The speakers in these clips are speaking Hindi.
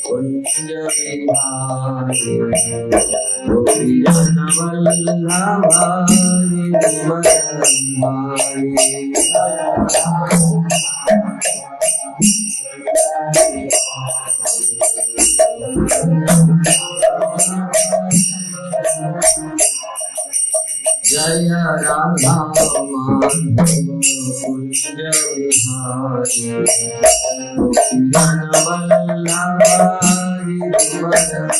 कुंज विहारी गोपीजन वल्लभारी मनोहारी जय राधा माधव कुंज विहारी गोपीजन वल्लभारी राधा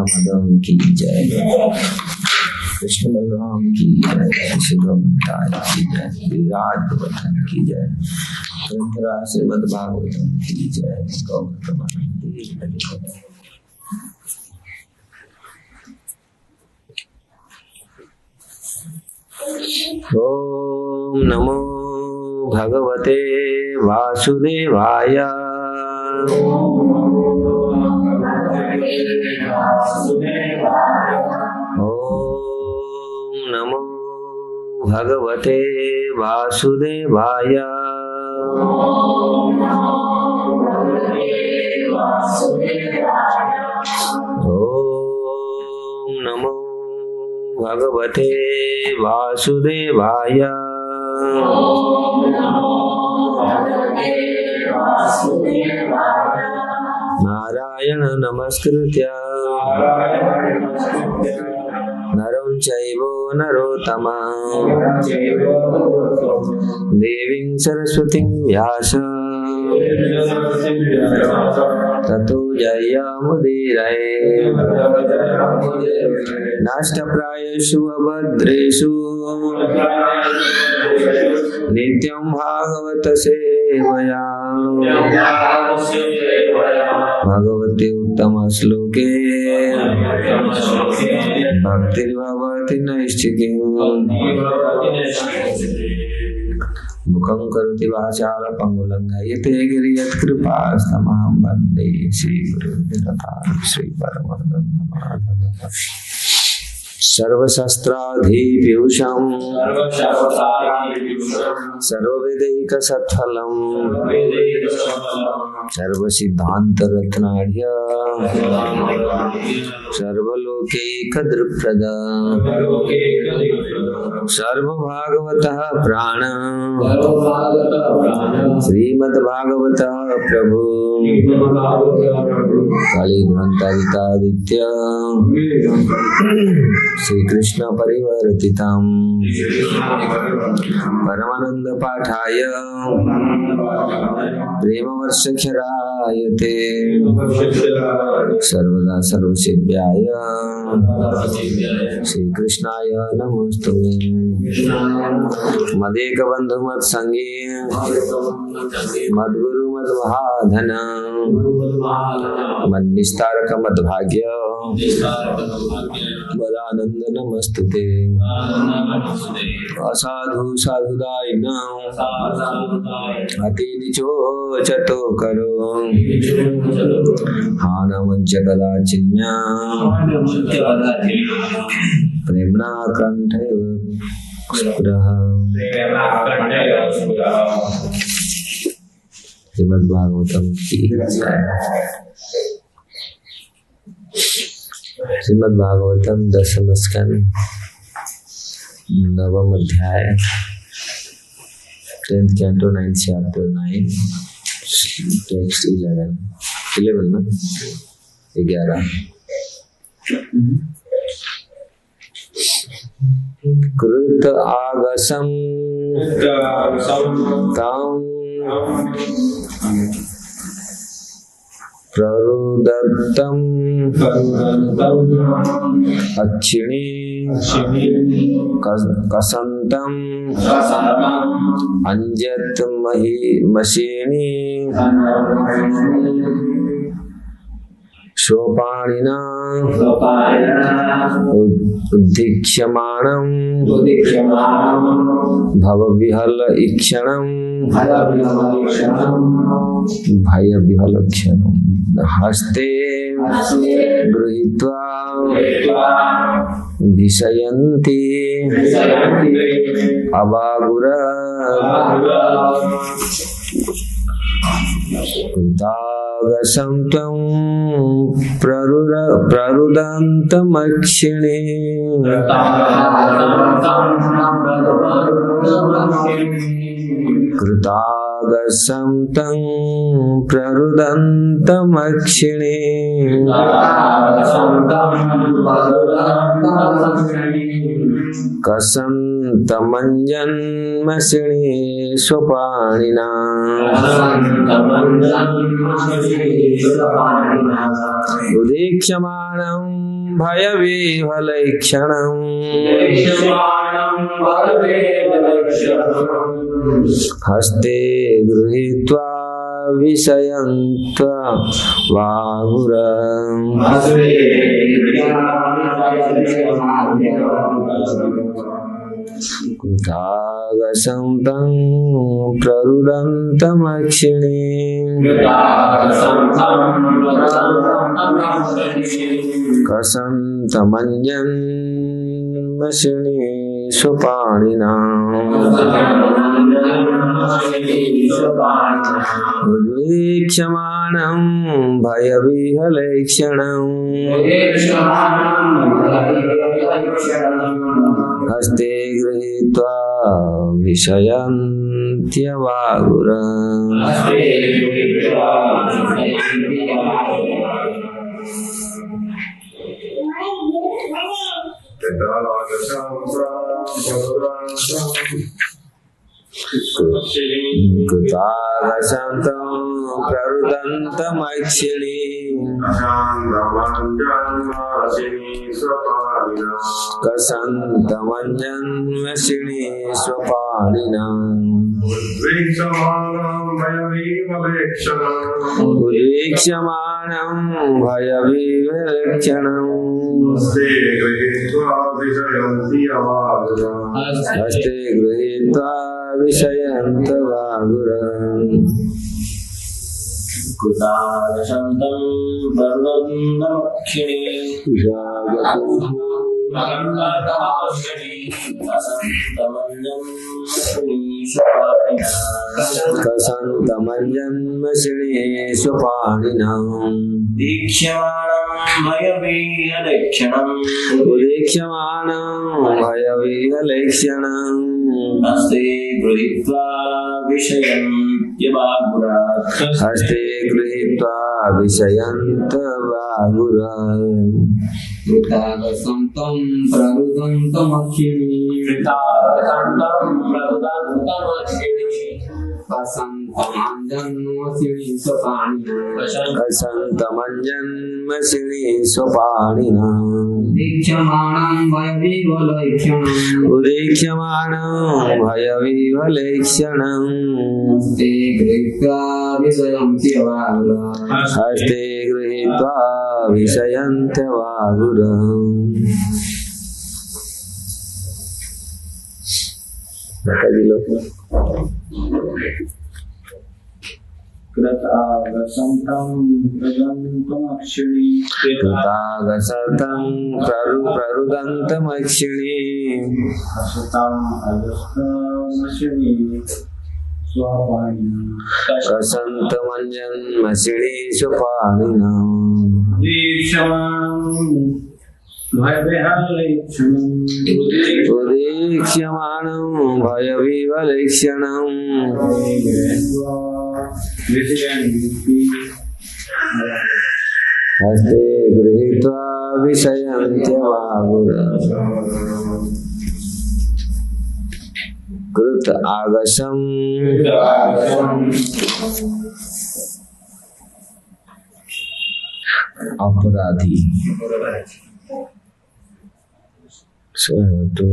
माधव की जय, कृष्ण बलराम की जय, सुगम की जय, विराट वर्धन की जय। ग्रंथराज श्रीमद् भागवतम की जय। गौर प्रमानंदी हरि। ओम नमो भगवते वासुदेवाय। ओम नमो भगवते वासुदेवाय। ओम नमो भगवते वासुदेवाय। नारायण नमस्कृत्य नरं चैव नरोत्तमं देवीं सरस्वतीं व्यास ततो जयमुदीरये। नष्टप्रायेषु अभद्रेषु नित्यं भागवत सेवया। भगवते उत्तम श्लोके भक्तिर्भवति नैष्ठिकीम्। मुखं करोति वाचालं पंगुलं लंघयते गिरियत्कृपास्तमहं वन्दे श्रीगुरुं श्रीपरमानन्दमाधवम्। सर्वशस्त्राधिपीयूषं सर्ववेदैकसत्फलं सर्वसिद्धान्तरत्नाढ्य सर्वलोकैकदृक्प्रदं सर्वभागवतः प्राण श्रीमद्भागवतः प्रभु कलिध्वंतादित्य श्री कृष्ण परिवर्तितम् परमानंद पाठाय प्रेमवर्षक्षरायते सर्वदा सर्वसेव्याय श्री कृष्णाय नमोस्तुते। मदेक बंधु मत संगी मद्गुरु मद्महाधन मन्निस्तारक मद्भाग्य मदानंद नमस्तुते। असाधु साधुदायिनम् अति निचोचतो करो हानमञ्च कदाचिन्या प्रेम्णा कंठे स्फुरः। श्रीमद्भागवतम की श्रीमद्भागवतम 10वां स्कंद 9वां अध्याय 10th canto 9th chapter 9 text 11 ना 11 कृत आगसम ताम प्ररुदत्तम अक्षिणी कसंतम अंजत महीमशीणी सोपाणिना उद्धीक्ष्यमाणं भवविहल ईक्षणं भयविहलक्षणं हस्ते गृहीत्वा भिषयन्ति अवागुर कृतागसं त्वं प्ररुदन्तमक्षिणे कृतागसं तं प्ररुदन्तमक्षिणे कसन्तमञ्जन्मसिणे स्वपाणिना उदीक्ष्यमाणं भयविह्वलैक्षणं हस्ते गृहीत्वा विषयन्त्वागुरम् कृतागसं तं प्ररुदन्तमक्षिणीम् कसन्तमञ्जन्मशिणी स्वपाणिनाम् उद्वीक्ष्यमाणं भयविहलैक्षणम् हस्ते गृहीत्वा विषयन्त्यवागुरम् कृतागसन्तं प्ररुदन्तमक्षिणीम् कसन्तमञ्जन्मशिणी स्वपाणिनाम् उद्वीक्ष्यमाणं भयविवलक्षणम् हस्ते गृहीत्वा विषयन्तवागुरम् कृतागसन्तं कसन्तमञ्जन्मशिणी स्वपाणिनाम् उदीक्ष्यमाणं भयविहलैक्षणम् हस्ते गृहीत्वा विषयन्त्यवागुरात् हस्ते गृहीत्वा विषयन्तवागुरात् कृतागसन्तं प्ररुदन्तमक्षिणीम् कसन्तमञ्जन्मशिणी स्वपाणिनाम् दीक्षमाणं भयविवलैक्षणम् हस्ते गृहीत्वा विषयन्त्यवागुरात् हस्ते गृहीत्वा विषयन्तवागुरम् कृतागसन्तं प्ररुदन्तमक्षिणी कसन्तमञ्जन्मशिणी स्वपाणिनाम् उदीक्ष्यमाणं भयविवलैक्षणम् हस्ते गृहीत्वा विषयन्त्यवागुरम् कृत आगसं अपराधी तो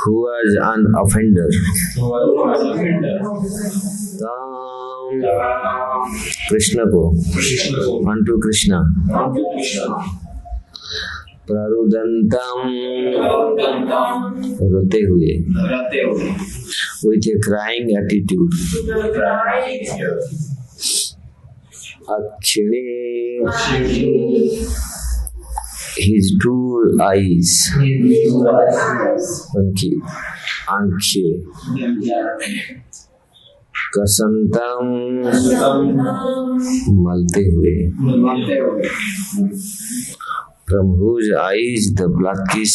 who was an offender. Krishna को unto Krishna. प्ररुदंतम रोते हुए with a crying attitude. Akshini his two eyes उनकी आंखें कसंतम मलते हुए from whose eyes the blood is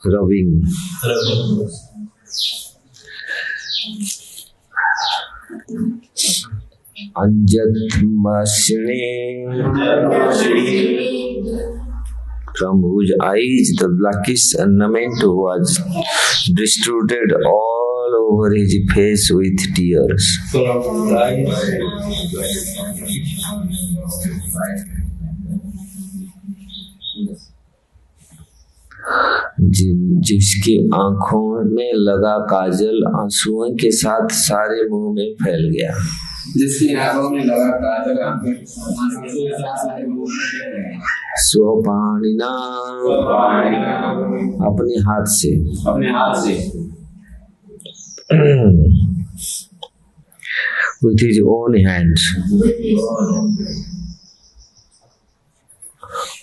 rubbing. Anjatmashini, from whose eyes the blackish ornament was distributed all over his face with tears. जिसकी आंखों में लगा काजल आंसुओं के साथ सारे मुंह में फैल गया। जिसकी आंखों में लगा काजल आंसुओं के साथ सारे मुंह में फैल गया। स्वपाणिना, अपने हाथ से with his own hands.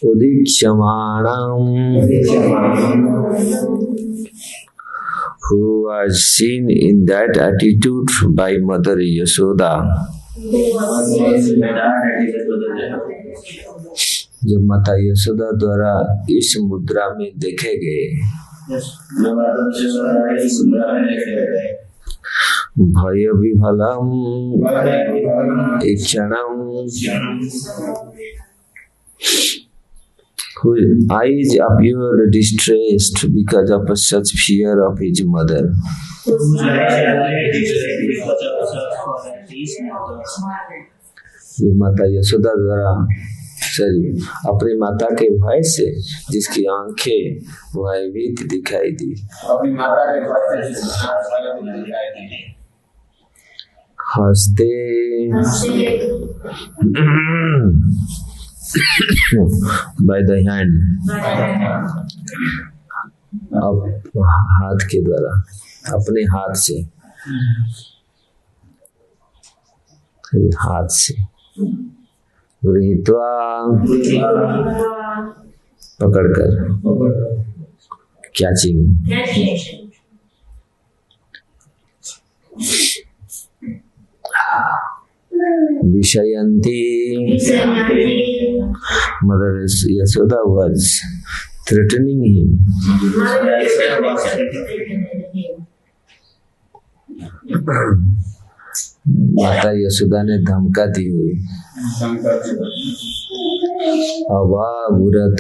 Udikshamanam, who was seen in that attitude by Mother Yashoda. जो माता यशोदा द्वारा इस मुद्रा में देखे गए, भय विफलम इक्षणम, whose eyes appeared distressed because of such fear of his mother. जो माता यशोदा द्वारा अपनी माता के भय से जिसकी आंखें भयभीत दिखाई दी, हंसते by the hand, अब हाथ के द्वारा, अपने हाथ से गृहीत्वा, पकड़कर, catching, विषयंती, Mother Yashoda was threatening him. माता यशोदा ने धमका दी हुई, अवागुरत,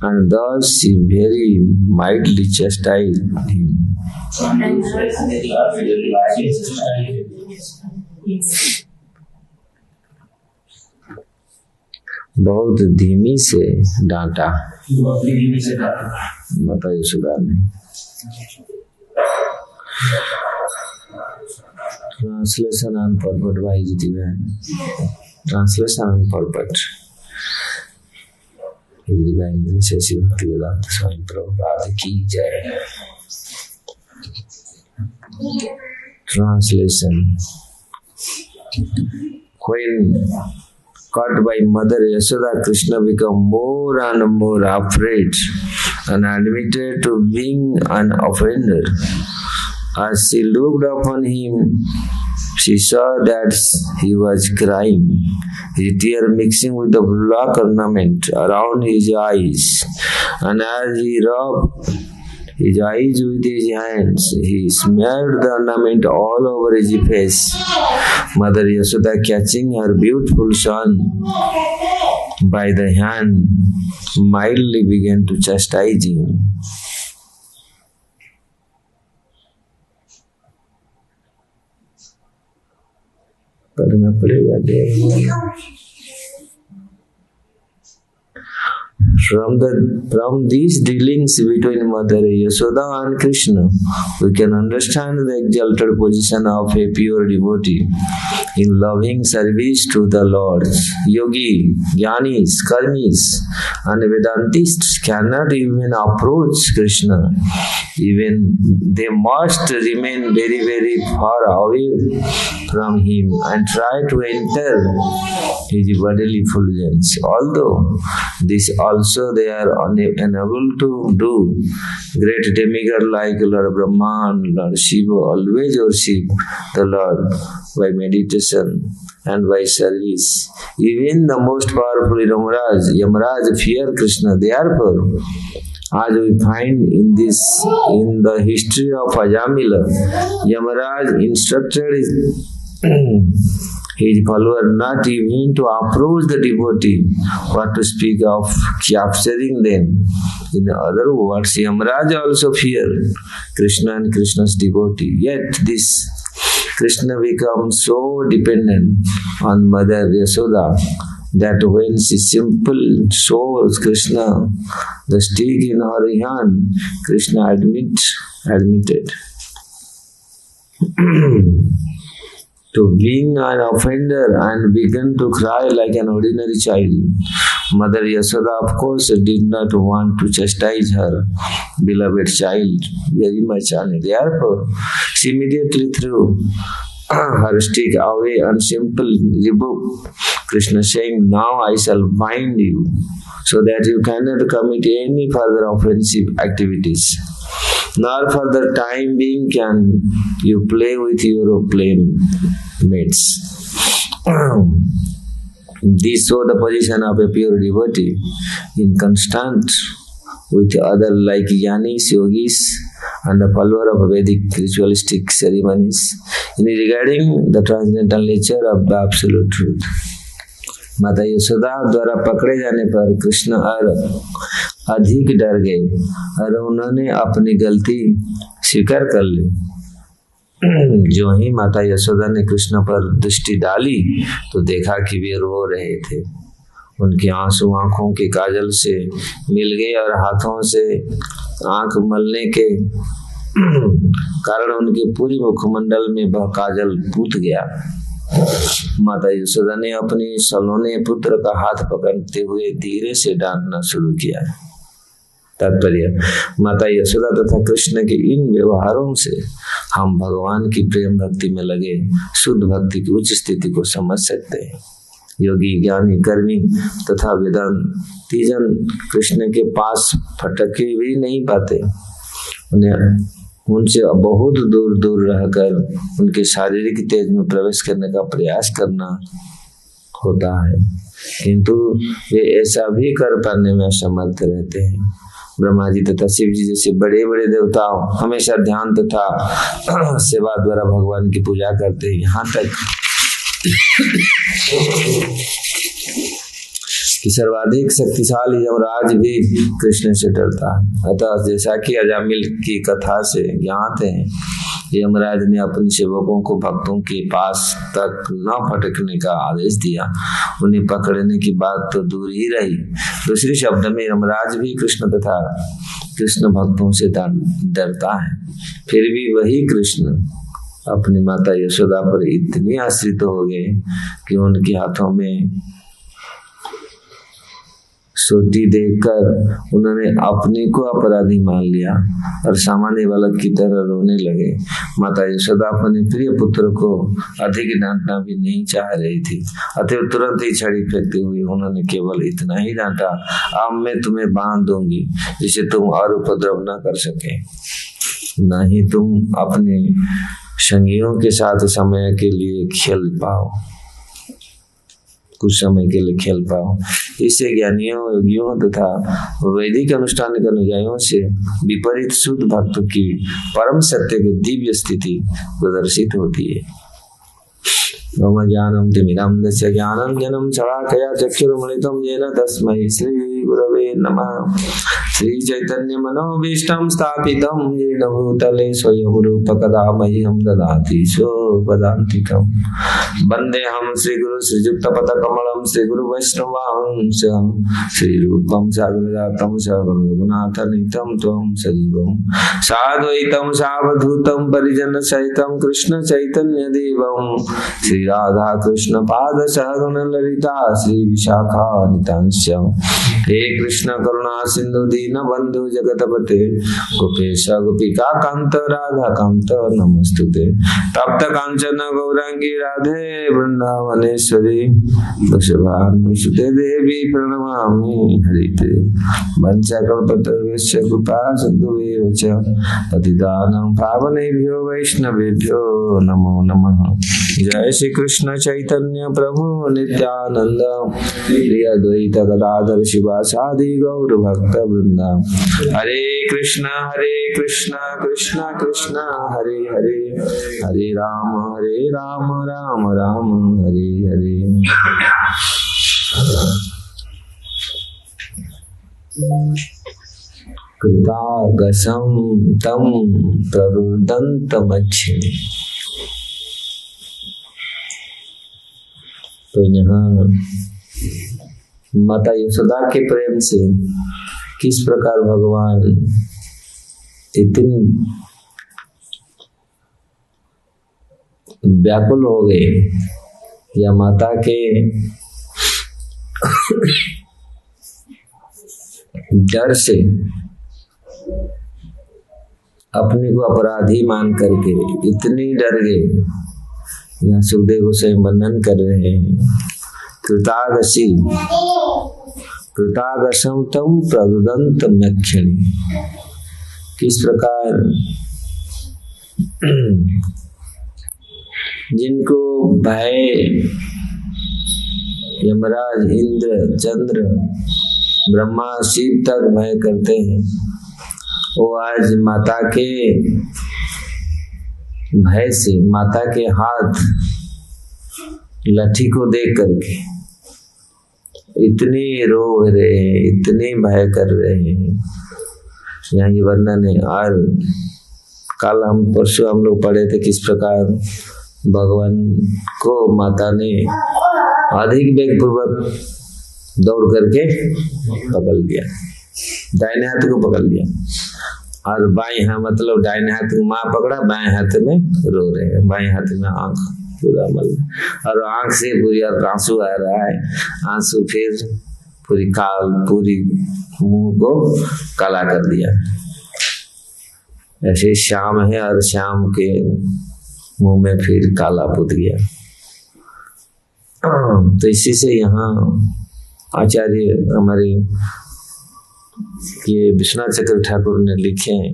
and thus she very mildly chastised him. बहुत धीमी से डांटा माता यशोदा ने। Translation and purport by His Divine. Translation and purport. His Divine Grace Bhaktivedanta Swami Prabhupada की जय। Translation. When caught by Mother Yashoda, Krishna became more and more afraid and admitted to being an offender. As she looked upon him, she saw that he was crying, his tears mixing with the black ornament around his eyes. And as he rubbed his eyes with his hands, he smeared the ornament all over his face. Mother Yashoda, catching her beautiful son by the hand, mildly began to chastise him. पढ़ना पड़ेगा देर। From these dealings between Mother Yashoda and Krishna, we can understand the exalted position of a pure devotee in loving service to the Lord. Yogi, Jnanis, Karmis, and Vedantists cannot even approach Krishna. Even they must remain very, very far away from him and try to enter his bodily fulgence. Although this also they are unable to do. Great demigod like Lord Brahma and Lord Shiva always worship the Lord by meditation and by service. Even the most powerful Yamaraj fear Krishna. Therefore, As we find in the history of Ajamila, Yamaraj instructed his follower not even to approach the devotee, but to speak of capturing them. In other words, Yamaraj also feared Krishna and Krishna's devotee. Yet this Krishna becomes so dependent on Mother Yasoda that when she simply shows Krishna the stick in her hand, Krishna admitted to being an offender and began to cry like an ordinary child. Mother Yasoda, of course, did not want to chastise her beloved child very much, and therefore she immediately threw her stick away and simply rebuked Krishna, saying, "Now I shall bind you, so that you cannot commit any further offensive activities, nor for the time being can you play with your playmates." This shows the position of a pure devotee in constant with other like Yanis, Yogis, and the follower of Vedic ritualistic ceremonies in regarding the transcendental nature of the absolute truth. माता यशोदा द्वारा पकड़े जाने पर कृष्ण और अधिक डर गए और उन्होंने अपनी गलती स्वीकार कर ली। जो ही माता यशोदा ने कृष्ण पर दृष्टि डाली तो देखा कि वे रो रहे थे। उनके आंसू आंखों के काजल से मिल गए और हाथों से आंख मलने के कारण उनके पूरी मुखमंडल में वह काजल पूत गया। माता यशोदा ने अपने सलोने पुत्र का हाथ पकड़ते हुए धीरे से डांटना शुरू किया। तात्पर्य, माता यशोदा तथा कृष्ण के इन व्यवहारों से हम भगवान की प्रेम भक्ति में लगे शुद्ध भक्ति की उच्च स्थिति को समझ सकते हैं। योगी, ज्ञानी, कर्मी तथा वेदांती जन कृष्ण के पास फटके भी नहीं पाते। उन्हें उनसे बहुत दूर दूर रहकर उनके शारीरिक तेज में प्रवेश करने का प्रयास करना होता है, किंतु वे ऐसा भी कर पाने में असमर्थ रहते हैं। ब्रह्मा जी तथा शिव जी जैसे बड़े बड़े देवता हमेशा ध्यान तथा सेवा द्वारा भगवान की पूजा करते हैं, यहाँ तक कि सर्वाधिक शक्तिशाली यमराज भी कृष्ण से डरता है। अतः जैसा कि अजामिल की कथा से ज्ञात है, यमराज ने अपने सेवकों को भक्तों के पास तक न फटकने का आदेश दिया। उन्हें पकड़ने की बात तो दूर ही रही, दूसरे शब्द में यमराज भी कृष्ण तथा कृष्ण भक्तों से डरता है। फिर भी वही कृष्ण अपनी माता यशोदा पर इतने आश्रित हो गए कि उनके हाथों में सोटी देखकर उन्होंने अपने को अपराधी मान लिया और सामान्य बालक की तरह रोने लगे। माता यशोदा अपने प्रिय पुत्र को अधिक डांटना भी नहीं चाह रही थी, अतः तुरंत ही छड़ी फेंकते हुए उन्होंने केवल इतना ही डांटा, अब मैं तुम्हें बांध दूंगी जिसे तुम और उपद्रव न कर सके, न ही तुम अपने संगियों के साथ समय के लिए खेल पाओ, कुछ समय के लिए खेल पाओ। इससे ज्ञानियों, योगियों तथा वैदिक अनुष्ठान के अनुयायियों से विपरीत शुद्ध भक्तों की परम सत्य की दिव्य स्थिति प्रदर्शित होती है। मम ज्ञानं तिमिरन्धस्य ज्ञानाञ्जनं शलाकया चक्षुरुन्मिलितं येन तस्मै श्री गुरवे नमः। श्री चैतन्य मनोभीष्टं स्थापितं येन भूतले स्वयं रूप कदा मह्यं ददाति स्वपदान्तिकम्। वन्देऽहं श्रीगुरु श्रीयुक्तपदकमलं श्रीगुरु वैष्णवांशं श्रीरूपं साग्रजातं सगुणरघुनाथनितं त्वं सजीवं साद्वैतं सावधूतं परिजनसहितं कृष्ण चैतन्य देवं श्री राधा कृष्ण पाद सहगुण ललिता श्री विशाखा नितांश्यम। हे कृष्ण करुणा सिंधु दीन बंधु जगतपते गोपेश गोपिका कांत राधा कांत नमस्तुते। तप्त कांचन गौरांगी राधे वृंदावनेश्वरी वृषभानुसुते देवी प्रणमामि हरिते। वंशकल्पतरुश्च कृपा सिन्धुभ्यो च पतितानां पावनेभ्यो वैष्णवेभ्यो नमो नमः। जय श्री कृष्ण चैतन्य प्रभु नित्यानंद श्री अद्वैत गदाधर शिवासादि गौर भक्त वृंद पढ़ूंगा। हरे कृष्णा कृष्णा कृष्णा हरे हरे, हरे राम राम राम हरे हरे। कृतागसं तं प्ररुदन्तमक्षिणे। तो यहाँ माता यशोदा के प्रेम से किस प्रकार भगवान इतने व्याकुल हो गए, या माता के डर से अपने को अपराधी मान करके इतनी डर गए। यहाँ सुखदेव गोस्वामी वर्णन कर रहे हैं, कृतागसं तं प्ररुदन्तमक्षिणे। किस प्रकार जिनको भय यमराज, इंद्र, चंद्र, ब्रह्मा, शिव तक भय करते हैं, वो आज माता के भय से, माता के हाथ लाठी को देख करके इतनी रो रहे हैं, इतने भय कर रहे हैं। यहाँ ये वर्णन है। और कल परसों हम लोग पढ़े थे किस प्रकार भगवान को माता ने अधिक वेग पूर्वक दौड़ करके पकड़ लिया, दाहिने हाथ को पकड़ लिया, और बाएं हाथ मतलब दाहिने हाथ को माँ पकड़ा, बाएं हाथ में रो रहे हैं, बाएं हाथ में आंख पूरा मल, और आंख से पूरी आंसू आ रहा है, आंसू फिर पूरी मुंह को काला कर दिया। ऐसे शाम है और शाम के मुंह में फिर काला पुत गया। तो इसी से यहाँ आचार्य हमारे ये विश्वनाथ चक्र ठाकुर ने लिखे हैं,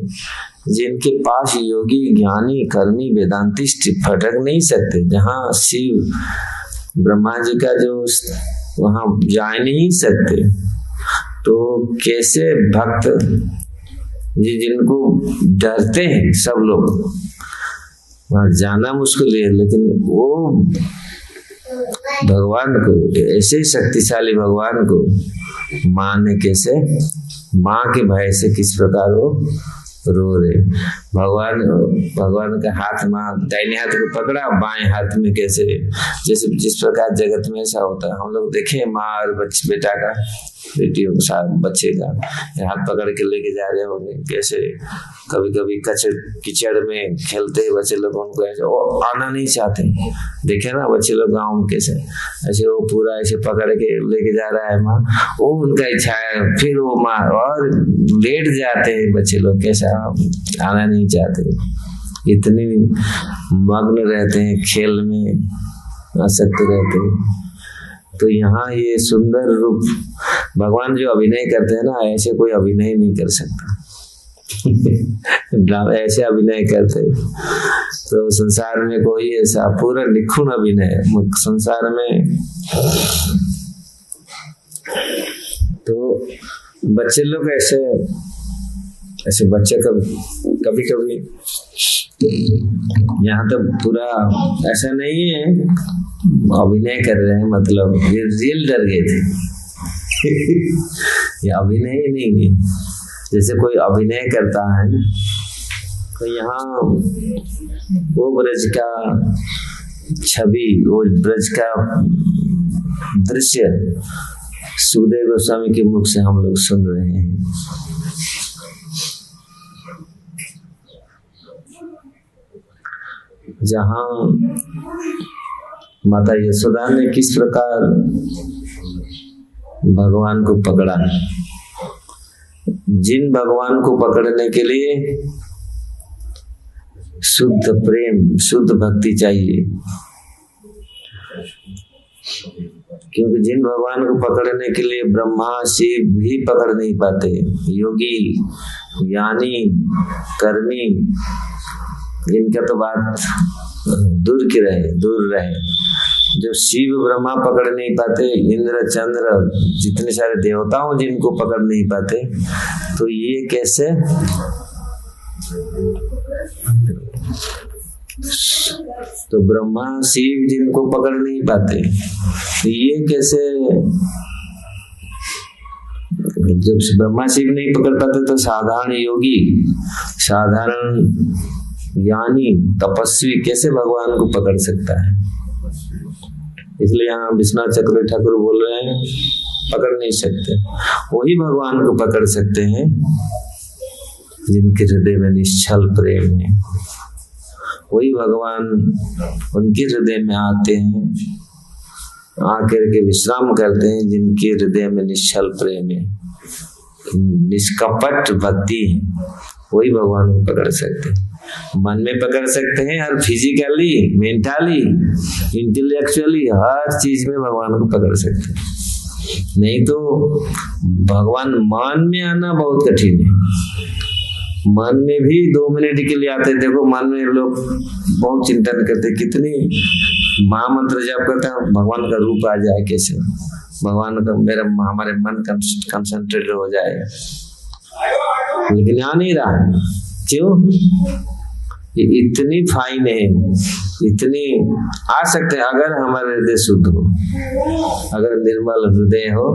जिनके पास योगी, ज्ञानी, कर्मी, वेदांतिस्ट भटक नहीं सकते, जहाँ शिव ब्रह्मा जी का जो वहाँ जा नहीं सकते, तो कैसे भक्त जिनको डरते हैं सब लोग, वहाँ जाना मुश्किल है, लेकिन वो भगवान को, ऐसे शक्तिशाली भगवान को माँ ने कैसे, माँ के भय से किस प्रकार वो रो रहे। भगवान का हाथ माँ दाहिने हाथ को पकड़ा, बाएं हाथ में कैसे, जैसे जिस प्रकार जगत में ऐसा होता है। हम लोग देखे माँ और बेटा का, बेटियों के साथ बच्चे का हाथ पकड़ के लेके जा रहे होंगे, कैसे कभी कभी कीचड़ में खेलते हैं बच्चे लोग, उनको ऐसे वो आना नहीं चाहते, देखे ना बच्चे लोग गाँव में कैसे, ऐसे वो पूरा ऐसे पकड़ के लेके जा रहा है माँ, वो उनका इच्छा है, फिर वो माँ और लेट जाते हैं बच्चे लोग, कैसा आना नहीं चाहते, इतनी मग्न रहते हैं खेल में, आसक्त रहते हैं। तो यहाँ ये सुंदर रूप भगवान जो अभिनय करते हैं ना, ऐसे कोई अभिनय नहीं कर सकता। ऐसे अभिनय करते, तो संसार में कोई ऐसा पूरा निखुण अभिनय संसार में। तो बच्चे लोग ऐसे बच्चे कभी कभी यहाँ तो पूरा ऐसा नहीं है अभिनय कर रहे हैं, मतलब ये रियल डर गए थे। ये अभिनय नहीं है, जैसे कोई अभिनय करता है। तो यहाँ वो ब्रज का छवि, वो ब्रज का दृश्य सुखदेव गोस्वामी के मुख से हम लोग सुन रहे हैं। जहाँ माता यशोदा ने किस प्रकार भगवान को पकड़ा, जिन भगवान को पकड़ने के लिए शुद्ध प्रेम, शुद्ध भक्ति चाहिए, क्योंकि जिन भगवान को पकड़ने के लिए ब्रह्मा शिव भी पकड़ नहीं पाते, योगी, ज्ञानी, कर्मी, इनका तो बात दूर रहे। जब शिव ब्रह्मा पकड़ नहीं पाते, इंद्र चंद्र जितने सारे देवता हो जिनको पकड़ नहीं पाते, तो ये कैसे? तो ब्रह्मा शिव जिनको पकड़ नहीं पाते, तो ये कैसे? जब ब्रह्मा शिव नहीं पकड़ पाते तो साधारण योगी, साधारण ज्ञानी तपस्वी कैसे भगवान को पकड़ सकता है? इसलिए यहाँ विश्वनाथ चक्रवर्ती ठाकुर बोल रहे हैं पकड़ नहीं सकते। वही भगवान को पकड़ सकते हैं जिनके हृदय में निश्चल प्रेम है। वही भगवान उनके हृदय में आते हैं, आकर के विश्राम करते हैं जिनके हृदय में निश्चल प्रेम है, निष्कपट भक्ति है। वही भगवान को पकड़ सकते हैं। मन में पकड़ सकते हैं और फिजिकली, मेंटली, इंटेलेक्चुअली हर चीज में भगवान को पकड़ सकते हैं। नहीं तो भगवान मन में आना बहुत कठिन है। मन में भी 2 मिनट के लिए आते। देखो मन में लोग बहुत चिंतन करते, कितनी महामंत्र जप करते हैं, भगवान का रूप आ जाए कैसे, भगवान का मेरा हमारे मन कंसंट्रेट हो जाए, लेकिन आ नहीं रहा। क्यों? ये इतनी फाइन है, इतनी आ सकते हैं अगर हमारा हृदय शुद्ध हो, अगर निर्मल हृदय हो,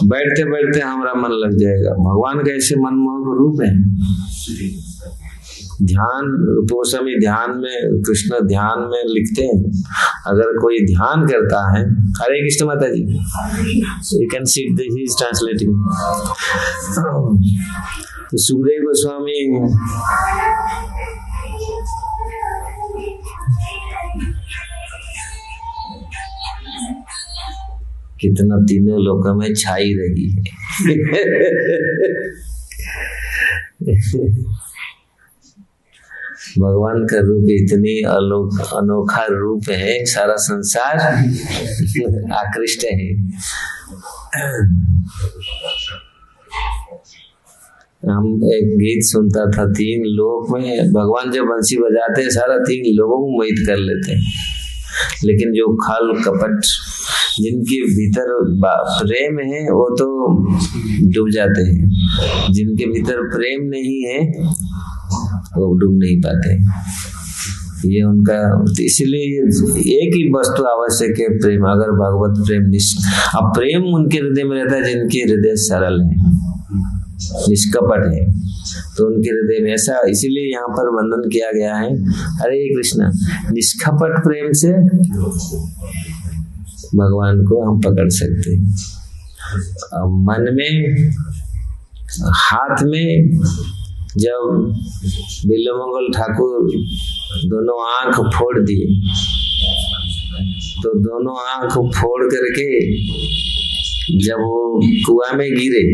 बैठते बैठते हमारा मन लग जाएगा। भगवान का ऐसे मनमोहक रूप है। ध्यान रूपोसमी ध्यान में, कृष्ण ध्यान में लिखते हैं, अगर कोई ध्यान करता है, हरे कृष्ण माता ji, you can see he is translating. तो सुखदेव गोस्वामी कितना तीनों लोकों में छाई रही है। भगवान का रूप इतनी अनोखा रूप है, सारा संसार आकृष्ट है। हम एक गीत सुनता था, 3 लोक में भगवान जब बंसी बजाते हैं सारा 3 लोगों को मोहित कर लेते हैं, लेकिन जो खल कपट जिनके भीतर प्रेम है वो तो डूब जाते हैं, जिनके भीतर प्रेम नहीं है वो डूब नहीं पाते। ये उनका, इसलिए एक ही वस्तु आवश्यक है, प्रेम। अगर भगवत प्रेम अब प्रेम उनके हृदय में रहता है जिनके हृदय सरल है, निष्कपट है, तो उनके हृदय में ऐसा। इसीलिए यहाँ पर वर्णन किया गया है, हरे कृष्ण, निष्कपट प्रेम से भगवान को हम पकड़ सकते हैं। मन में, हाथ में, जब बिल्वमंगल ठाकुर दोनों आंख फोड़ दिए, तो दोनों आंख फोड़ करके जब वो कुआं में गिरे,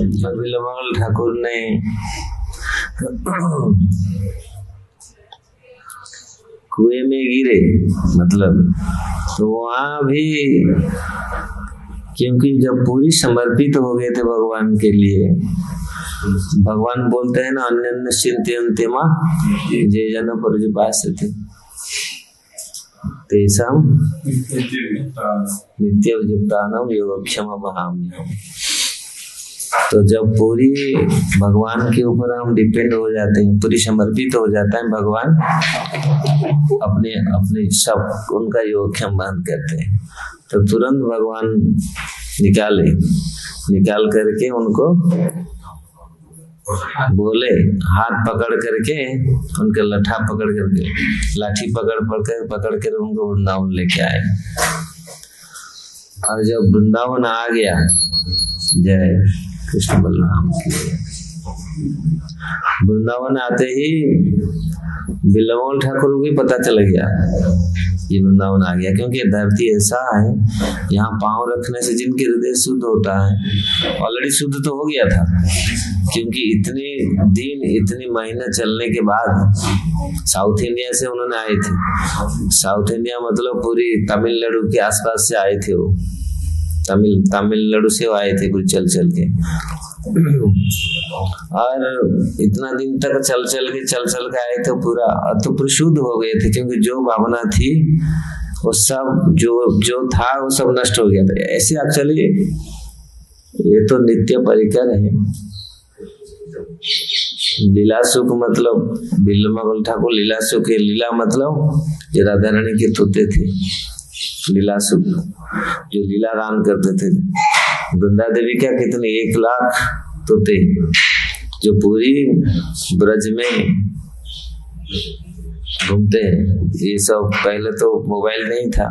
बिल्वमंगल ठाकुर ने कुएं में गिरे, मतलब तो वहां भी, क्योंकि जब पूरी समर्पित हो गए थे भगवान के लिए, भगवान बोलते हैं ना, अन्य चिंत्य मां जे जन परिजुपास्यते तेषां नित्ययुक्तानां योगक्षेम वहाम्यहम्। तो जब पूरी भगवान के ऊपर हम डिपेंड हो जाते हैं, पूरी समर्पित हो जाता है भगवान, अपने अपने सब उनका योगक्षेम बंद करते हैं, तो तुरंत भगवान निकाल करके उनको बोले, हाथ पकड़ करके, उनके लाठी पकड़ कर उनको वृंदावन लेके आए। और जब वृंदावन आ गया, जय कृष्ण बलराम की, वृंदावन आते ही बिल्वमंगल ठाकुर को भी पता चल गया ये वृंदावन आ गया, क्योंकि धरती ऐसा है, यहाँ पांव रखने से जिनके हृदय शुद्ध होता है, ऑलरेडी शुद्ध तो हो गया था, क्योंकि इतने दिन, इतनी महीने चलने के बाद साउथ इंडिया से उन्होंने आए थे। साउथ इंडिया मतलब पूरी तमिलनाडु के आसपास से आए थे वो, तमिलनाडु से आए थे कुछ चल के, और इतना दिन तक चल के आए तो पूरा शुद्ध हो गए थे, क्योंकि जो भावना थी वो सब जो था वो सब नष्ट हो गया था। ऐसे एक्चुअली ये तो नित्य परिकर है। लीला सुख मतलब बिल्वमंगल ठाकुर लीला सुख है। लीला मतलब जो राधा रानी के तोते थे, लीला सुख जो लीला रान करते थे। वृंदा देवी क्या कितने 1 लाख तोते जो पूरी ब्रज में घूमते हैं। ये सब पहले तो मोबाइल नहीं था,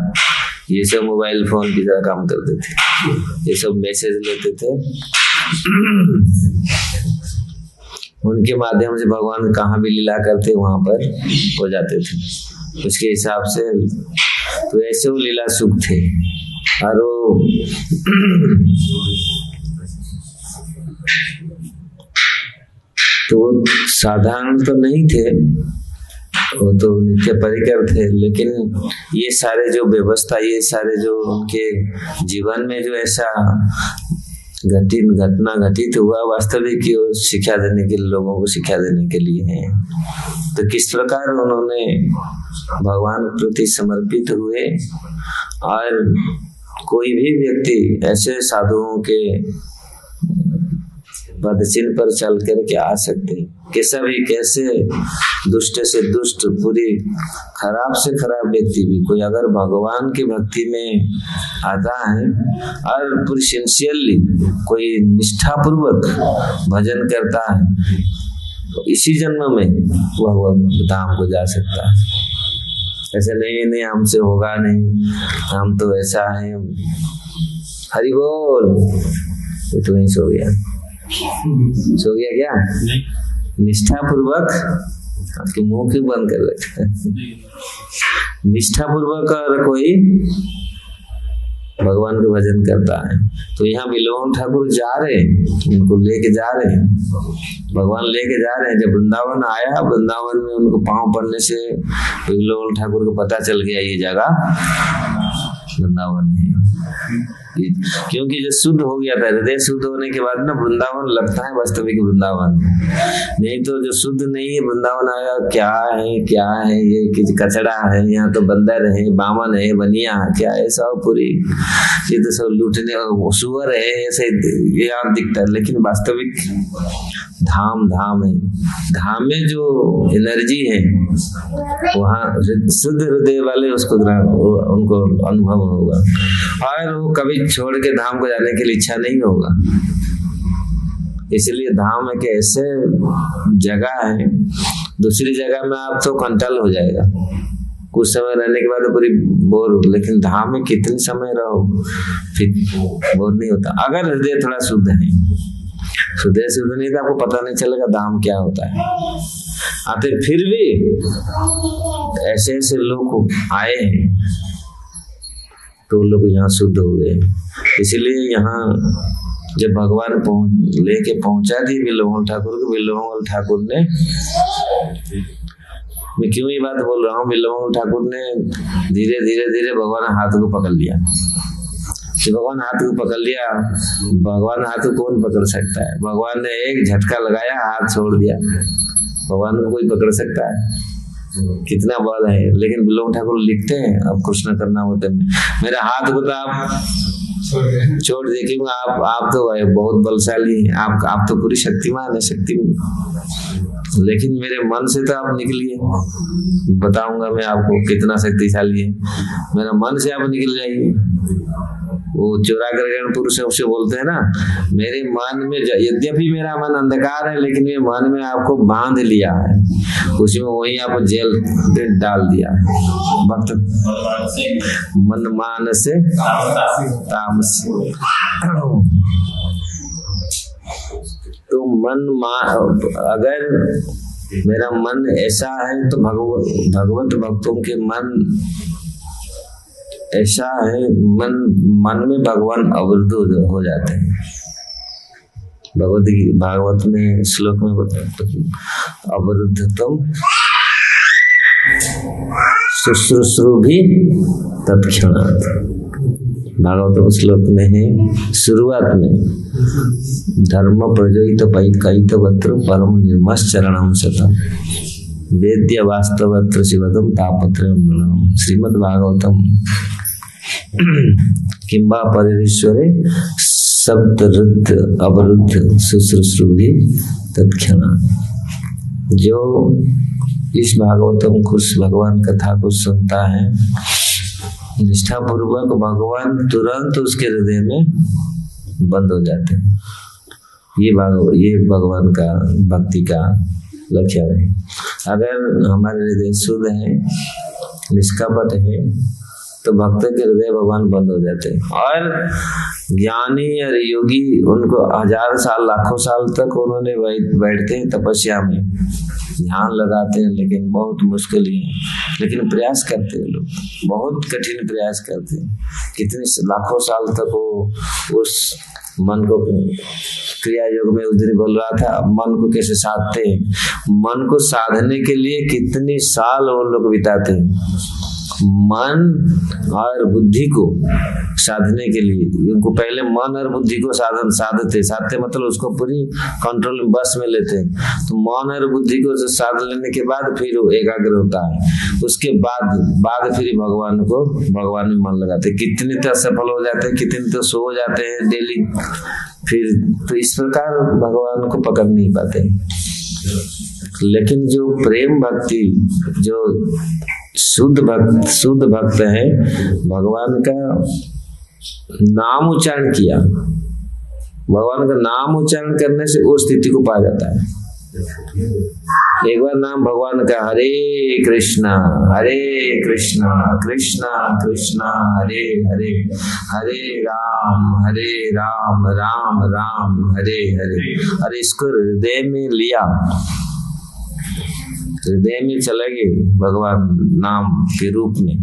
ये सब मोबाइल फोन की तरह काम करते थे। ये सब मैसेज लेते थे, उनके माध्यम से भगवान कहाँ भी लीला करते वहां पर हो जाते थे उसके हिसाब से। तो ऐसे वो लीला सुख थे। और वो तो साधारण तो नहीं थे, वो तो नित्य परिकर थे। लेकिन ये सारे जो व्यवस्था, ये सारे जो उनके जीवन में जो ऐसा घटना घटित हुआ, वास्तविक शिक्षा देने के लिए, लोगों को शिक्षा देने के लिए है। तो किस प्रकार उन्होंने भगवान के प्रति समर्पित हुए। और कोई भी व्यक्ति ऐसे साधुओं के पदचिन्ह पर चल कर के आ सकते, कैसे दुष्ट से दुष्ट, पूरी खराब से खराब व्यक्ति भी कोई अगर भगवान की भक्ति में आता है और पूरी सिंसियरली कोई निष्ठापूर्वक भजन करता है, तो इसी जन्म में वह धाम को जा सकता है। ऐसे नहीं हमसे होगा नहीं, हम तो ऐसा है। हरि बोल। तो नहीं सो गया क्या? निष्ठा पूर्वक आपके मुंह क्यों बंद कर रखा? निष्ठा पूर्वक अगर कोई भगवान का भजन करता है, तो यहाँ बिल्वमंगल ठाकुर जा रहे हैं, उनको लेके जा रहे हैं, भगवान लेके जा रहे हैं। जब वृंदावन आया, वृंदावन में उनको पांव पड़ने से बिल्वमंगल ठाकुर को पता चल गया ये जगह वृंदावन है। क्योंकि जो शुद्ध हो गया था, हृदय शुद्ध होने के बाद ना वृंदावन लगता है वास्तविक वृंदावन। नहीं तो जो शुद्ध नहीं है वृंदावन आया, क्या है ये कचड़ा है, यहाँ तो बंदर है, बामन है, बनिया क्या है, सब पूरी ये तो सब लूटने सुअर है, ऐसे ये आप दिखता है। लेकिन वास्तविक धाम है। धाम में जो एनर्जी है वहाँ शुद्ध हृदय वाले उसको उनको अनुभव होगा, और वो कभी छोड़ के धाम को जाने के लिए इच्छा नहीं होगा। इसलिए धाम एक ऐसे जगह है, दूसरी जगह में आप तो कंटाल हो जाएगा, कुछ समय रहने के बाद तो पूरी बोर हो। लेकिन धाम में कितने समय रहो फिर बोर नहीं होता, अगर हृदय थोड़ा शुद्ध है। हृदय शुद्ध नहीं तो आपको पता नहीं चलेगा धाम क्या होता है। आते फिर भी ऐसे लोग आए हैं तो लोग यहाँ शुद्ध हो गए। इसलिए यहाँ जब भगवान लेके पहुंचा दी बिल्वमंगल ठाकुर को, बिल्वमंगल ठाकुर ने, मैं क्यों ये बात बोल रहा हूँ, बिल्वमंगल ठाकुर ने धीरे भगवान हाथ को पकड़ लिया। भगवान हाथ को पकड़ लिया, भगवान हाथ को कौन पकड़ सकता है? भगवान ने एक झटका लगाया, हाथ छोड़ दिया। भगवान को कोई पकड़ सकता है? कितना बल है। लेकिन बिल्वमंगल ठाकुर लिखते हैं, अब कृष्ण करना होता है, मेरा हाथ को तो आप छोड़ दे, क्योंकि आप तो बहुत बलशाली हैं, आप तो पूरी शक्तिमान है, लेकिन मेरे मन से तो आप निकलिए, बताऊंगा मैं आपको कितना शक्तिशाली है। मेरा मन से आप निकल जाइए। वो चौराग्रहण पुरुष उससे बोलते हैं ना, मेरे मन में यद्यपि मेरा मन अंधकार है, लेकिन ये मन में आपको बांध लिया है, उसमें वही आपको जेल पे डाल दिया है। भक्त मन मान से तामस। तो अगर मेरा मन ऐसा है तो भगवत भक्तों के मन ऐसा है, मन में भगवान अवरुद्ध हो जाते हैं। भागवत में श्लोक में अवरुद्धतम शुश्रूषु भी तत्क्षणात्। भागवत श्लोक में है, शुरुआत में धर्म प्रजोहित पैकैत वत्र परम निर्मश्चरणम सतम। वेद्य वास्तवत्र शिवदम तापत्रयम् श्रीमद् भागवतम किंबा परिश्वरे शब्द रुद्ध अवरुद्ध शुश्रूषुभि तत्क्षणा। जो इस भागवतम को भगवान कथा को सुनता है निष्ठा पूर्वक, भगवान तुरंत उसके हृदय में बंद हो जाते हैं। ये भगवान का भक्ति का लक्षण है। अगर हमारे हृदय शुद्ध है, निष्कपट है, तो भक्त के हृदय भगवान बंद हो जाते हैं। और ज्ञानी और योगी उनको 1000 साल लाखों साल तक उन्होंने बैठते हैं तपस्या में, ध्यान लगाते हैं, लेकिन बहुत मुश्किल ही है। लेकिन प्रयास करते हैं लोग, बहुत कठिन प्रयास करते हैं। कितने लाखों साल तक वो उस मन को क्रिया योग में उस दिन बोल रहा था, मन को कैसे साधते हैं। मन को साधने के लिए कितने साल वो लोग बिताते हैं। मन और बुद्धि को साधने के लिए उनको पहले मन और बुद्धि को साधते मतलब उसको पूरी कंट्रोल में बस में लेते हैं। तो मन और बुद्धि को साध लेने के बाद फिर वो एकाग्र होता है। उसके बाद फिर भगवान में मन लगाते हैं। कितने तो असफल हो जाते हैं, कितने तो सो जाते हैं डेली। फिर तो इस प्रकार भगवान को पकड़ नहीं पाते। लेकिन जो प्रेम भक्ति, जो शुद्ध भक्त है, भगवान का नाम उच्चारण किया, भगवान का नाम उच्चारण करने से वो स्थिति को पा जाता है। एक बार नाम भगवान का हरे कृष्णा कृष्णा कृष्णा हरे हरे, हरे राम राम राम हरे हरे। और इसको हृदय में लिया, हृदय में चले गए भगवान नाम के रूप में,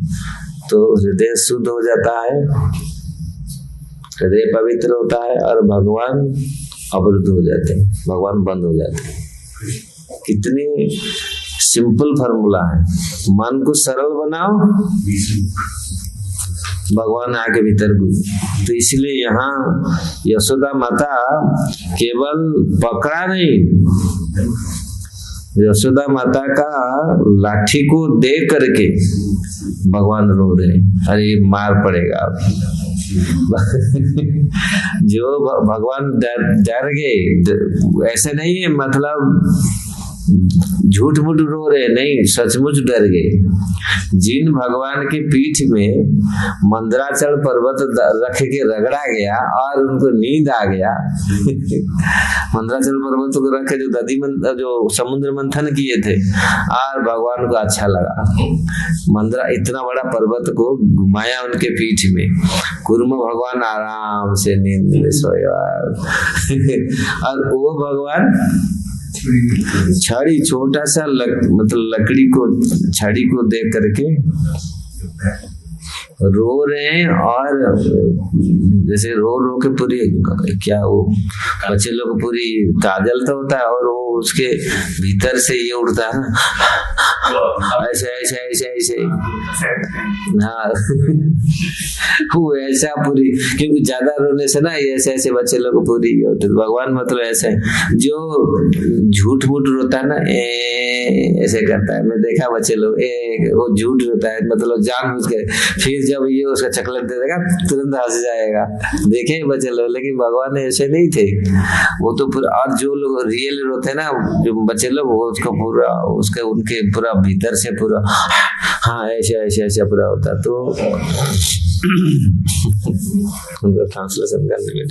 तो हृदय शुद्ध हो जाता है, हृदय पवित्र होता है और भगवान अवरुद्ध हो जाते हैं, भगवान बंद हो जाते हैं। कितनी सिंपल फॉर्मूला है। मन को सरल बनाओ, भगवान आके भीतर घुस। तो इसलिए यहाँ यशोदा माता केवल पकड़ा नहीं, यशोदा माता का लाठी को दे करके भगवान रो रहे, अरे मार पड़ेगा। जो भगवान डर गए, ऐसे नहीं है मतलब झूठ मूठ रो रहे, नहीं, सचमुच डर गए। जिन भगवान की पीठ में मंदराचल पर्वत रख के रगड़ा गया और उनको नींद आ गया। मंदराचल पर्वत को रख के जो समुद्र मंथन किए थे और भगवान को अच्छा लगा। मंदरा इतना बड़ा पर्वत को घुमाया उनके पीठ में, कुर्म भगवान आराम से नींद में सोया। और वो भगवान छड़ी, छोटा सा मतलब लकड़ी को, छड़ी को देख करके रो रहे हैं। और जैसे रो के पूरी क्या वो बच्चे लोग पूरी काजल तो होता है और वो उसके भीतर से ये उड़ता है ऐसे ऐसे ऐसे ऐसे, हाँ वो ऐसा पूरी, क्योंकि ज्यादा रोने से ना ऐसे ऐसे बच्चे लोग पूरी होते। भगवान मतलब ऐसे जो झूठ मूठ रोता है ना, ऐसे करता है। मैं देखा बच्चे लोग वो झूठ रोता है, मतलब जानबूझ के। फिर जब ये उसका चॉकलेट दे देगा तुरंत हंस जाएगा, देखे बच्चे लोग। लेकिन भगवान ऐसे नहीं थे, वो तो पूरा। और जो लोग रियल रोते हैं ना, जो बच्चे लोग, वो उसको पूरा उसके उनके पूरा भीतर से पूरा हाँ ऐसे ऐसे ऐसे पूरा होता। तो उनका ट्रांसलेशन करने में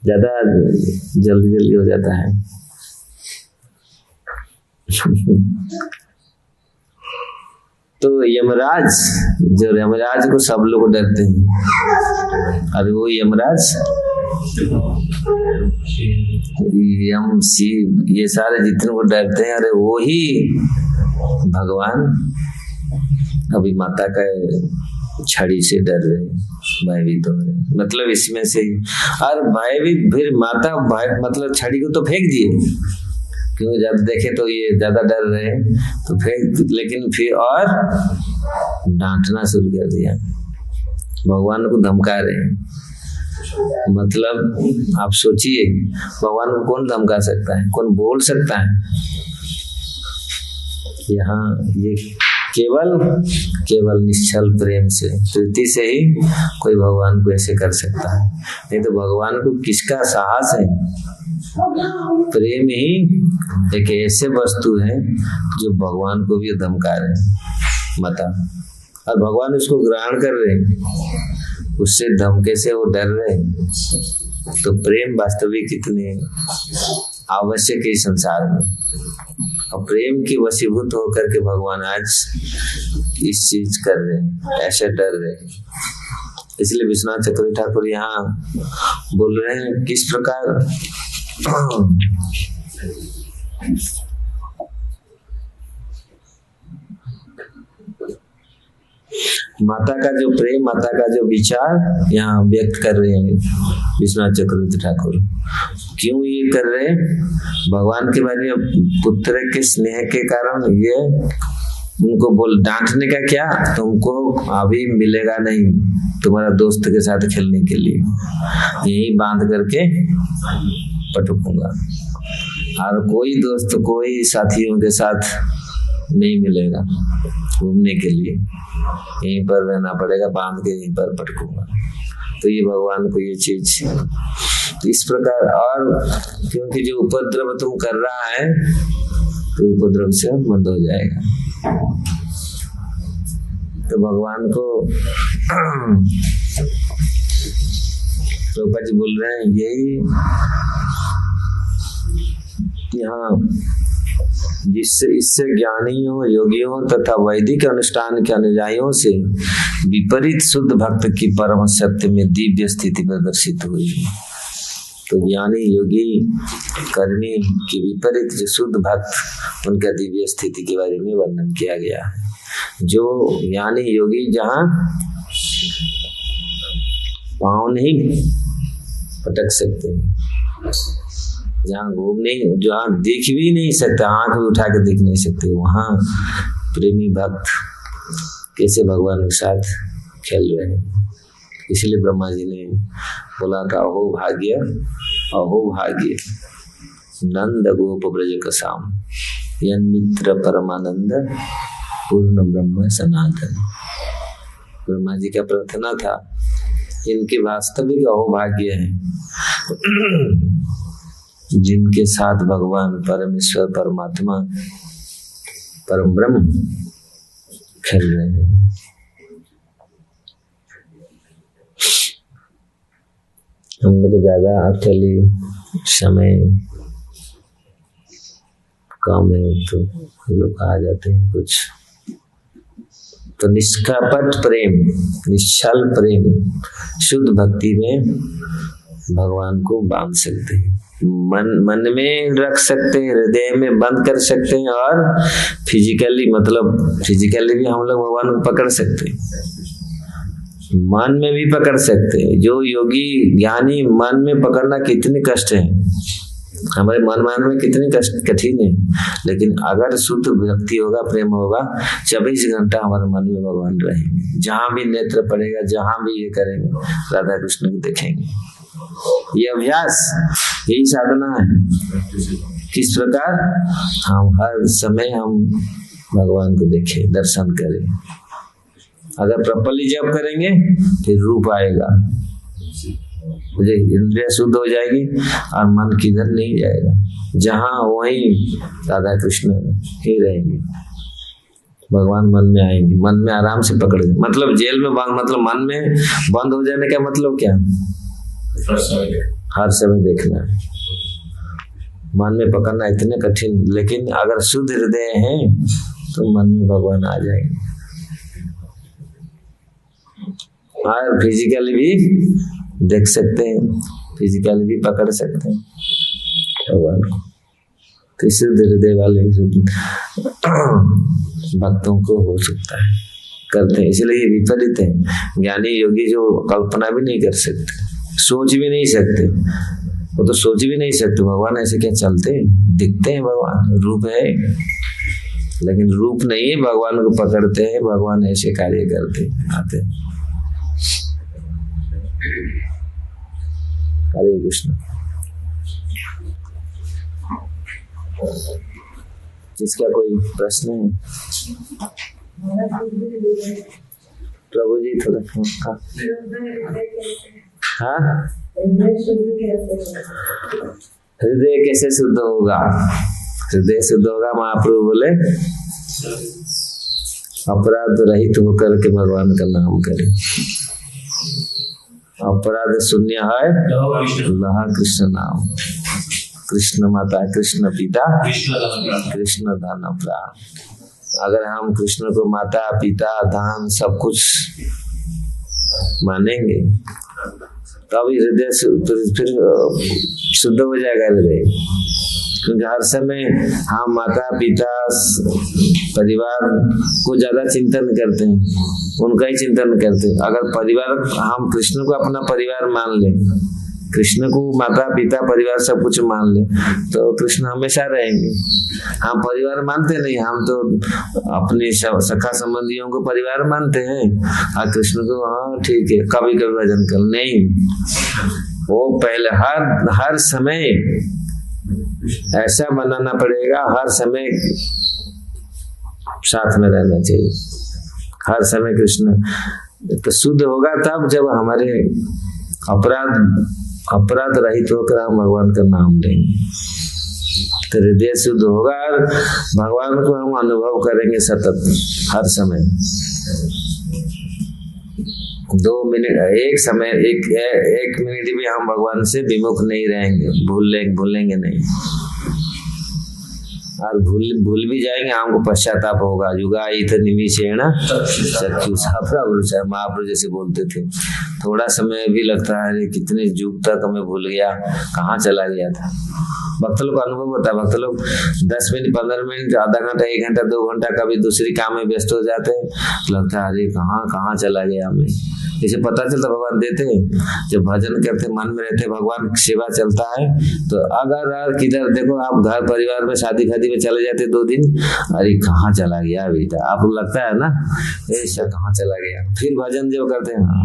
ज्यादा जल्दी हो जाता है। तो यमराज को सब लोग डरते हैं। अरे वो यमराज, यम शिव, ये सारे जितने को डरते हैं, अरे वो ही भगवान अभी माता का छड़ी से डर रहे, भयभीत हो रहे। मतलब इसमें से और भयभीत, फिर माता मतलब छड़ी को तो फेंक दिए, क्योंकि जब देखे तो ये ज्यादा डर रहे तो फेंक, लेकिन फिर और डांटना शुरू कर दिया, भगवान को धमका रहे हैं। मतलब आप सोचिए, भगवान को कौन धमका सकता है, कौन बोल सकता है? यहाँ ये केवल निश्चल प्रेम से, प्रीति से ही कोई भगवान को ऐसे कर सकता है, नहीं तो भगवान को किसका साहस है। प्रेम ही एक ऐसे वस्तु है जो भगवान को भी धमका रहे माता, और भगवान उसको ग्रहण कर रहे, उससे धमके से वो डर रहे। तो प्रेम वास्तविक कितने आवश्यक है संसार में, और प्रेम की वशीभूत होकर के भगवान आज इस चीज कर रहे हैं, ऐसे डर रहे हैं। इसलिए विश्वनाथ चक्रवर्ती ठाकुर यहाँ बोल रहे हैं किस प्रकार माता का जो प्रेम, माता का जो विचार यहाँ व्यक्त कर रहे हैं विश्वनाथ चक्रवर्ती ठाकुर। क्यों ये कर रहे हैं? भगवान के बारे में पुत्र के स्नेह के कारण ये उनको बोल डांटने का क्या, तुमको अभी मिलेगा नहीं तुम्हारा दोस्त के साथ खेलने के लिए, यही बांध करके पटकूंगा, और कोई दोस्त कोई साथियों के साथ नहीं मिलेगा घूमने के लिए, यहीं पर रहना पड़ेगा, बांध के यहीं पर पटकूंगा। तो ये भगवान को ये चीज इस प्रकार, और क्योंकि जो उपद्रव तुम कर रहा है तो उपद्रव से बंद हो जाएगा। तो भगवान को प्रभुपाद जी बोल रहे हैं यही यहाँ, जिससे इससे ज्ञानियों, योगियों तथा वैदिक अनुष्ठान के अनुयायियों से विपरीत शुद्ध भक्त की परम सत्य में दिव्य स्थिति प्रदर्शित हुई। तो ज्ञानी, योगी, कर्मी की विपरीत जो शुद्ध भक्त, उनका दिव्य स्थिति के बारे में वर्णन किया गया है। जो ज्ञानी योगी जहाँ पाँव नहीं पटक सकते, जहाँ घूमने, जहाँ दिख भी नहीं सकते, आंख भी उठा के दिख नहीं सकते, वहां प्रेमी भक्त कैसे भगवान के साथ खेल रहे हैं। इसलिए ब्रह्मा जी ने बोला था अहो भाग्य नंद गोप ब्रज कसाम यन मित्र परमानंद पूर्ण ब्रह्म सनातन। ब्रह्मा जी का प्रार्थना था, इनके वास्तविक अहो भाग्य है जिनके साथ भगवान परमेश्वर परमात्मा परम ब्रह्म खेल रहे हैं। हम लोग ज्यादा एक्चुअली समय कम है तो हम लोग आ जाते हैं कुछ। तो निष्कपट प्रेम, निश्चल प्रेम, शुद्ध भक्ति में भगवान को बांध सकते हैं, मन में रख सकते हैं, हृदय में बंद कर सकते हैं, और फिजिकली भी हम लोग भगवान को पकड़ सकते हैं, मन में भी पकड़ सकते हैं। जो योगी ज्ञानी मन में पकड़ना कितनी कष्ट है, हमारे मन में कितनी कठिन है, लेकिन अगर शुद्ध भक्ति होगा, प्रेम होगा, 24 घंटा हमारे मन में भगवान रहेंगे। जहां भी नेत्र पड़ेगा, जहां भी ये करेंगे, राधा कृष्ण को देखेंगे। ये अभ्यास, यही साधना है। किस प्रकार हम हर समय हम भगवान को देखें, दर्शन करें। अगर प्रॉपर्ली जप करेंगे फिर रूप आएगा, मुझे इंद्रिय शुद्ध हो जाएगी और मन किधर नहीं जाएगा, जहां वहीं राधा कृष्ण ही रहेंगे। भगवान मन में आएंगे, मन में आराम से पकड़ेंगे। मतलब जेल में बंद, मतलब मन में बंद हो जाने का मतलब क्या? हर समय देखना है, मन में पकड़ना इतने कठिन, लेकिन अगर शुद्ध हृदय है तो मन में भगवान आ जाएंगे। और फिजिकली भी देख सकते हैं, फिजिकली भी पकड़ सकते हैं भगवान को। तो शुद्ध हृदय वाले भक्तों को हो सकता है, करते हैं। इसलिए ये विपरीत है। ज्ञानी योगी जो कल्पना भी नहीं कर सकते, सोच भी नहीं सकते, वो तो सोच भी नहीं सकते भगवान ऐसे क्या चलते दिखते हैं। भगवान रूप है, लेकिन रूप नहीं है, भगवान को पकड़ते हैं, भगवान ऐसे कार्य करते आते। हरे कृष्ण। इसका कोई प्रश्न है? प्रभु जी थोड़ा हाँ, हृदय कैसे शुद्ध होगा? हृदय शुद्ध होगा, महाप्रभु बोले अपराध रहित होकर के भगवान का नाम करें। अपराध शून्य है लहा कृष्ण नाम। कृष्ण माता, कृष्ण पिता, कृष्ण धन प्राण। अगर हम कृष्ण को माता पिता धन सब कुछ मानेंगे तब हृदय फिर शुद्ध हो जाएगा हृदय। क्योंकि हर समय हम माता पिता परिवार को ज्यादा चिंतन करते हैं, उनका ही चिंतन करते हैं। अगर परिवार, हम कृष्ण को अपना परिवार मान लें, कृष्ण को माता पिता परिवार सब कुछ मान ले, तो कृष्ण हमेशा रहेंगे। हम परिवार मानते नहीं, हम तो अपने सखा संबंधियों को परिवार मानते हैं, और कृष्ण को हाँ ठीक है कभी कभी भजन कर, नहीं, वो पहले हर समय ऐसा बनाना पड़ेगा, हर समय साथ में रहना चाहिए, हर समय कृष्ण। तो शुद्ध होगा तब जब हमारे अपराध रहित होकर हम भगवान का नाम लेंगे, तो हृदय शुद्ध होगा और भगवान को हम अनुभव करेंगे सतत हर समय। 2 मिनट एक मिनट भी हम भगवान से विमुख नहीं रहेंगे, भूलेंगे नहीं। और भूल भी जाएंगे, हमको पश्चाताप होगा। युगायित निमिषेण चक्षुषा प्रवृषा, महाप्रभु जैसे बोलते थे। थोड़ा समय भी लगता है, कितने युग तक हमें भूल गया, कहाँ चला गया था। भक्त लोग का अनुभव होता है, भक्त लोग 10 मिनट 15 मिनट आधा घंटा 1 घंटा 2 घंटा कभी दूसरी काम में व्यस्त हो जाते हैं, लगता है अरे कहाँ चला गया हमें। इसे पता चलता भगवान देते हैं, जब भजन करते मन में रहते भगवान सेवा चलता है। तो अगर किधर देखो आप घर परिवार में शादी खादी में चले जाते 2 दिन, अरे कहाँ चला गया अभी तक, आपको लगता है ना ऐसा कहाँ चला गया। फिर भजन जब करते हैं हाँ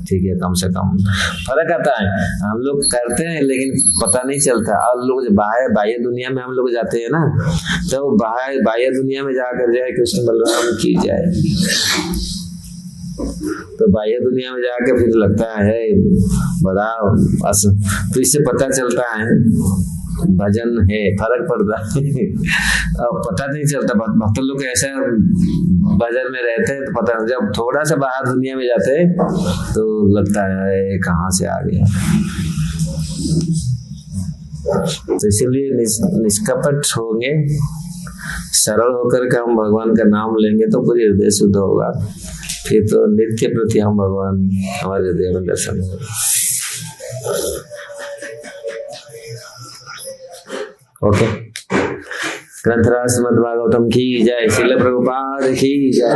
ठीक है, कम से कम फर्क आता है। हम लोग करते हैं लेकिन पता नहीं चलता। और लोग बाह्य दुनिया में हम लोग जाते हैं ना, तो बाह्य दुनिया में जाकर जय कृष्ण बलराम की जाए, तो बाह्य दुनिया में जाकर फिर लगता है बड़ा तो इससे पता चलता है भजन है, फर्क पड़ता है। पता नहीं चलता, भक्त लोग ऐसा भजन में रहते हैं तो पता नहीं, जब थोड़ा सा बाहर दुनिया में जाते हैं तो लगता है कहाँ से आ गया। तो इसलिए निष्कपट होंगे, सरल होकर के हम भगवान का नाम लेंगे तो पूरी हृदय शुद्ध होगा। फिर तो नित्य प्रति हम भगवान हमारे हृदय में दर्शन होगा। ओके, ग्रंथराज श्रीमद् भागवतम की जय, श्रील प्रभुपाद की जय।